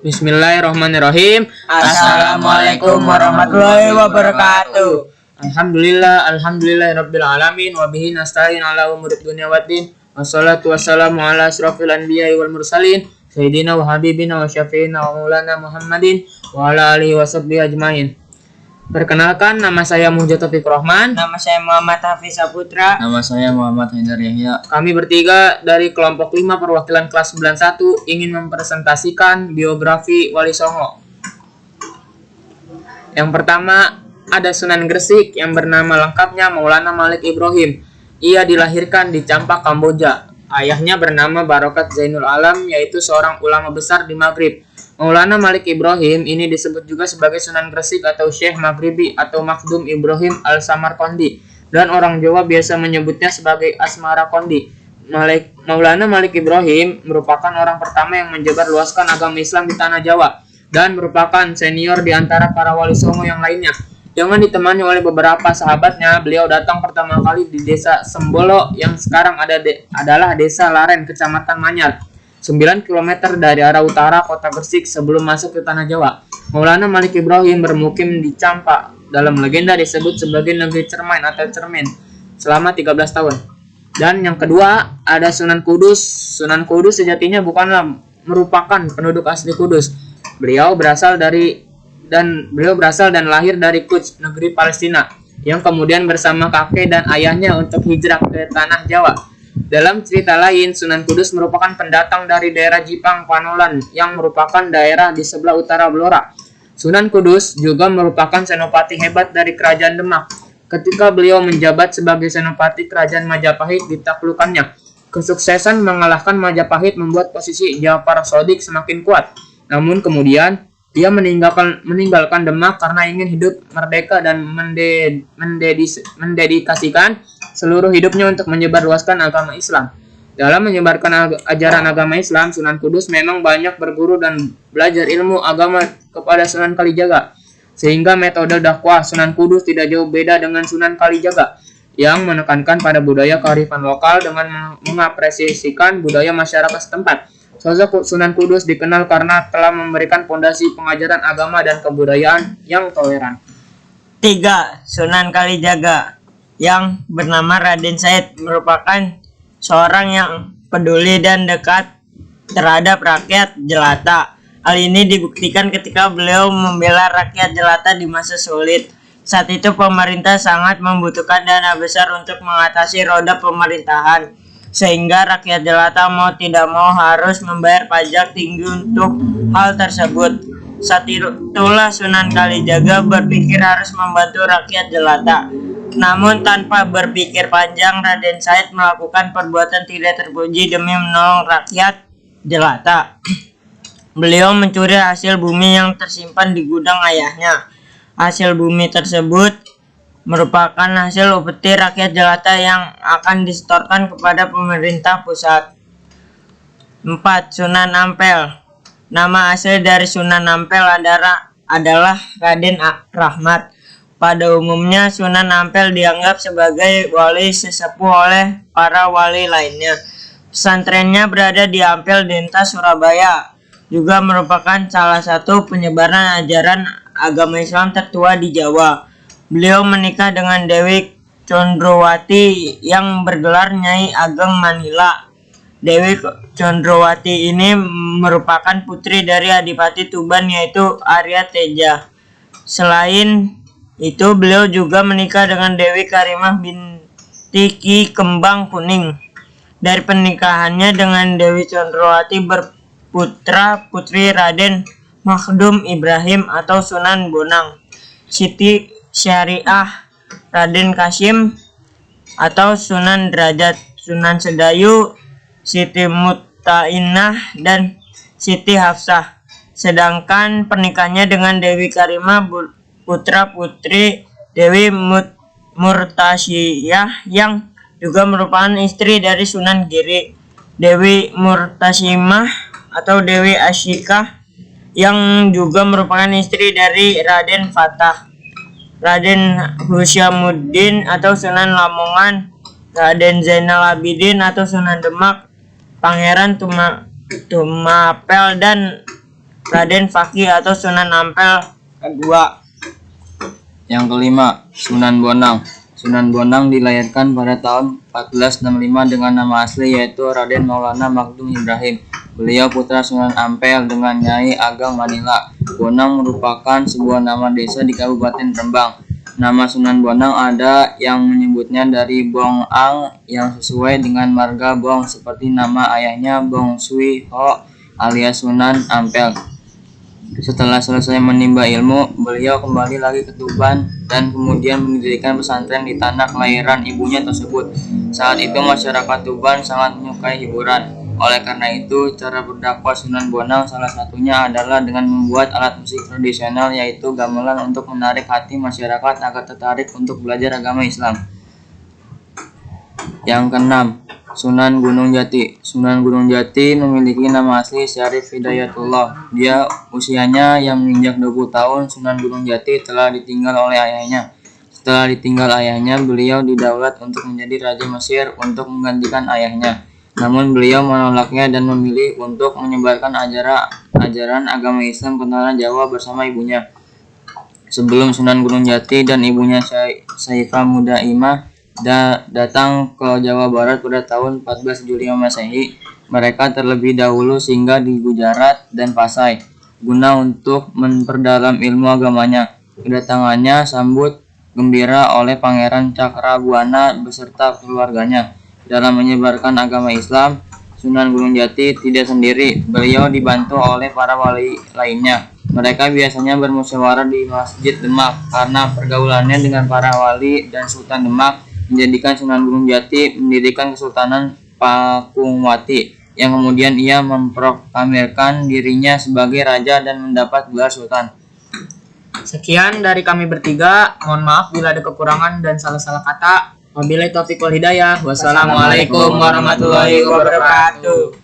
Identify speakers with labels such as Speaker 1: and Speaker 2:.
Speaker 1: Bismillahirrahmanirrahim.
Speaker 2: Assalamualaikum warahmatullahi wabarakatuh.
Speaker 1: Alhamdulillahirabbil alamin wa bihi nasta'in ala umuri dunya waddin. Wassalatu wassalamu ala asrofil anbiya'i wal mursalin sayyidina wa habibina wa syafi'ina wa maulana Muhammadin wa ala alihi wa sahbihi ajmain. Perkenalkan, nama saya Muhammad Taufik Rahman.
Speaker 2: Nama saya Muhammad Hafiz Saputra.
Speaker 3: Nama saya Muhammad Haidar Yahya.
Speaker 1: Kami bertiga dari kelompok 5 perwakilan kelas 91 ingin mempresentasikan biografi Wali Songo. Yang pertama, ada Sunan Gresik yang bernama lengkapnya Maulana Malik Ibrahim. Ia dilahirkan di Campak, Kamboja. Ayahnya bernama Barokat Zainul Alam, yaitu seorang ulama besar di Maghrib. Maulana Malik Ibrahim ini disebut juga sebagai Sunan Gresik atau Syekh Maghribi atau Makhdum Ibrahim Al-Samarqandi, dan orang Jawa biasa menyebutnya sebagai Asmara Kondi. Maulana Malik Ibrahim merupakan orang pertama yang menyebarluaskan agama Islam di tanah Jawa dan merupakan senior di antara para wali songo yang lainnya. Dengan ditemani oleh beberapa sahabatnya, beliau datang pertama kali di desa Sembolo yang sekarang adalah desa Laren, kecamatan Manyar, 9 km dari arah utara kota Gresik sebelum masuk ke tanah Jawa. Maulana Malik Ibrahim bermukim di Campak. Dalam legenda disebut sebagai negeri cermin atau cermin selama 13 tahun. Dan yang kedua ada Sunan Kudus. Sunan Kudus sejatinya bukanlah merupakan penduduk asli Kudus. Beliau berasal dan lahir dari Quds, negeri Palestina, yang kemudian bersama kakek dan ayahnya untuk hijrah ke tanah Jawa. Dalam cerita lain, Sunan Kudus merupakan pendatang dari daerah Jipang Panolan yang merupakan daerah di sebelah utara Blora. Sunan Kudus juga merupakan senopati hebat dari kerajaan Demak. Ketika beliau menjabat sebagai senopati kerajaan Majapahit ditaklukannya. Kesuksesan mengalahkan Majapahit membuat posisi Ja'far Shadiq semakin kuat. Namun kemudian dia meninggalkan Demak karena ingin hidup merdeka dan mendedikasikan seluruh hidupnya untuk menyebarluaskan agama Islam. Dalam menyebarkan ajaran agama Islam, Sunan Kudus memang banyak berguru dan belajar ilmu agama kepada Sunan Kalijaga. Sehingga metode dakwah Sunan Kudus tidak jauh beda dengan Sunan Kalijaga yang menekankan pada budaya kearifan lokal dengan mengapresiasikan budaya masyarakat setempat. Sosok Sunan Kudus dikenal karena telah memberikan fondasi pengajaran agama dan kebudayaan yang toleran.
Speaker 2: 3. Sunan Kalijaga yang bernama Raden Said merupakan seorang yang peduli dan dekat terhadap rakyat jelata. Hal ini dibuktikan ketika beliau membela rakyat jelata di masa sulit. Saat itu pemerintah sangat membutuhkan dana besar untuk mengatasi roda pemerintahan, sehingga rakyat jelata mau tidak mau harus membayar pajak tinggi untuk hal tersebut. Saat itulah Sunan Kalijaga berpikir harus membantu rakyat jelata. Namun tanpa berpikir panjang, Raden Said melakukan perbuatan tidak terpuji demi menolong rakyat jelata. Beliau mencuri hasil bumi yang tersimpan di gudang ayahnya. Hasil bumi tersebut merupakan hasil upeti rakyat jelata yang akan disetorkan kepada pemerintah pusat. 4. Sunan Ampel. Nama asli dari Sunan Ampel adalah Raden Rahmat. Pada umumnya, Sunan Ampel dianggap sebagai wali sesepuh oleh para wali lainnya. Pesantrennya berada di Ampel Denta, Surabaya. Juga merupakan salah satu penyebaran ajaran agama Islam tertua di Jawa. Beliau menikah dengan Dewi Condrowati yang bergelar Nyai Ageng Manila. Dewi Condrowati ini merupakan putri dari Adipati Tuban, yaitu Arya Teja. Selain itu, beliau juga menikah dengan Dewi Karimah binti Ki Kembang Kuning. Dari pernikahannya dengan Dewi Condrowati berputra putri Raden Makhdum Ibrahim atau Sunan Bonang, Siti Syariah, Raden Kasim atau Sunan Derajat, Sunan Sedayu, Siti Mutainah, dan Siti Hafsah. Sedangkan pernikahannya dengan Dewi Karimah putra putri Dewi Murtasiyah yang juga merupakan istri dari Sunan Giri, Dewi Murtasimah atau Dewi Asyikah yang juga merupakan istri dari Raden Fatah, Raden Husyamuddin atau Sunan Lamongan, Raden Zainal Abidin atau Sunan Demak, Pangeran Tumapel, dan Raden Fakih atau Sunan Ampel kedua.
Speaker 3: Yang kelima, Sunan Bonang. Sunan Bonang dilahirkan pada tahun 1465 dengan nama asli yaitu Raden Maulana Magdum Ibrahim. Beliau putra Sunan Ampel dengan Nyai Ageng Manila. Bonang merupakan sebuah nama desa di Kabupaten Rembang. Nama Sunan Bonang ada yang menyebutnya dari Bong Ang yang sesuai dengan marga Bong seperti nama ayahnya Bong Sui Ho alias Sunan Ampel. Setelah selesai menimba ilmu, beliau kembali lagi ke Tuban dan kemudian mendirikan pesantren di tanah kelahiran ibunya tersebut. Saat itu masyarakat Tuban sangat menyukai hiburan. Oleh karena itu, cara berdakwah Sunan Bonang salah satunya adalah dengan membuat alat musik tradisional yaitu gamelan untuk menarik hati masyarakat agar tertarik untuk belajar agama Islam. Yang keenam, Sunan Gunung Jati. Sunan Gunung Jati memiliki nama asli Syarif Hidayatullah. Dia usianya yang menginjak 20 tahun. Sunan Gunung Jati telah ditinggal oleh ayahnya. Setelah ditinggal ayahnya, beliau didaulat untuk menjadi Raja Mesir untuk menggantikan ayahnya. Namun beliau menolaknya dan memilih untuk menyebarkan ajaran agama Islam ke tanah Jawa bersama ibunya. Sebelum Sunan Gunung Jati dan ibunya Saifah Mudaimah datang ke Jawa Barat pada tahun 1475 Masehi, mereka terlebih dahulu singgah di Gujarat dan Pasai guna untuk memperdalam ilmu agamanya. Kedatangannya sambut gembira oleh Pangeran Cakrabuana beserta keluarganya. Dalam menyebarkan agama Islam, Sunan Gunung Jati tidak sendiri, beliau dibantu oleh para wali lainnya. Mereka biasanya bermusyawarah di Masjid Demak karena pergaulannya dengan para wali dan Sultan Demak menjadikan Sunan Gunung Jati mendirikan Kesultanan Pakungwati yang kemudian ia memproklamirkan dirinya sebagai raja dan mendapat gelar sultan.
Speaker 1: Sekian dari kami bertiga. Mohon maaf bila ada kekurangan dan salah-salah kata. Wabillahi taufiq wal hidayah. Wassalamualaikum warahmatullahi wabarakatuh.